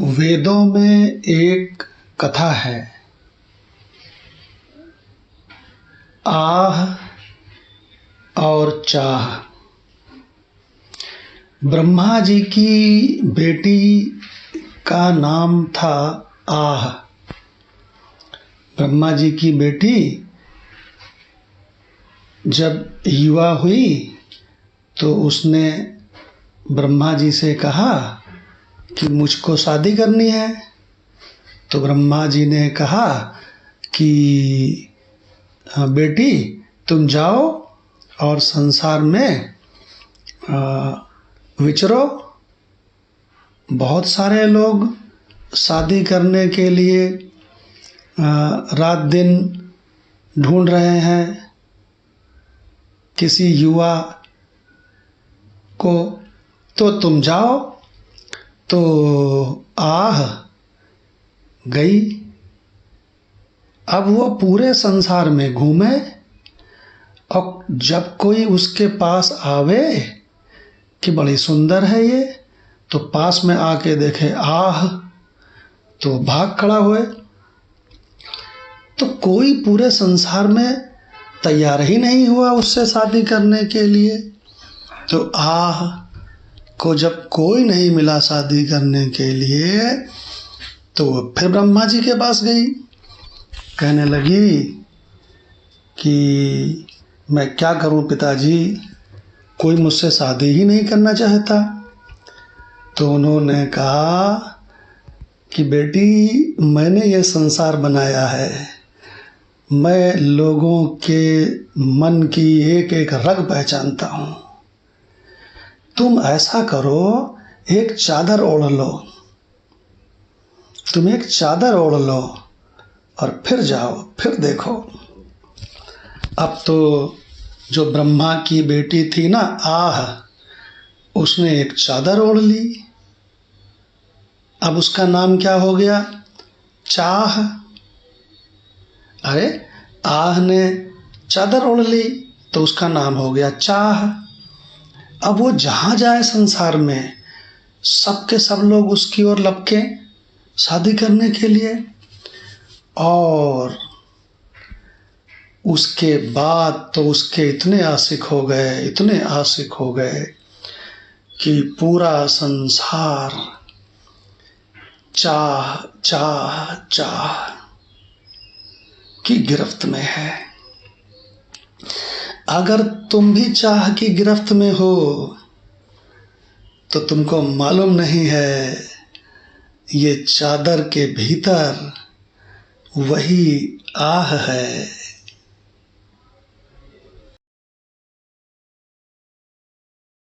वेदों में एक कथा है। आह और चाह। ब्रह्मा जी की बेटी का नाम था आह। ब्रह्मा जी की बेटी जब युवा हुई तो उसने ब्रह्मा जी से कहा कि मुझको शादी करनी है। तो ब्रह्मा जी ने कहा कि बेटी तुम जाओ और संसार में विचरो। बहुत सारे लोग शादी करने के लिए रात दिन ढूंढ रहे हैं किसी युवा को, तो तुम जाओ। तो आह गई। अब वो पूरे संसार में घूमे और जब कोई उसके पास आवे कि बड़ी सुंदर है ये, तो पास में आके देखे आह तो भाग खड़ा हुए। तो कोई पूरे संसार में तैयार ही नहीं हुआ उससे शादी करने के लिए। तो आह को जब कोई नहीं मिला शादी करने के लिए, तो फिर ब्रह्मा जी के पास गई। कहने लगी कि मैं क्या करूं पिताजी, कोई मुझसे शादी ही नहीं करना चाहता। तो उन्होंने कहा कि बेटी मैंने ये संसार बनाया है, मैं लोगों के मन की एक एक रग पहचानता हूँ। तुम ऐसा करो, एक चादर ओढ़ लो, तुम एक चादर ओढ़ लो और फिर जाओ, फिर देखो। अब तो जो ब्रह्मा की बेटी थी ना आह, उसने एक चादर ओढ़ ली। अब उसका नाम क्या हो गया? चाह। अरे आह ने चादर ओढ़ ली तो उसका नाम हो गया चाह। अब वो जहां जाए संसार में सबके सब लोग उसकी ओर लपके शादी करने के लिए। और उसके बाद तो उसके इतने आशिक हो गए, इतने आशिक हो गए कि पूरा संसार चाह चाह चाह की गिरफ्त में है। अगर तुम भी चाह की गिरफ्त में हो तो तुमको मालूम नहीं है ये चादर के भीतर वही आह है।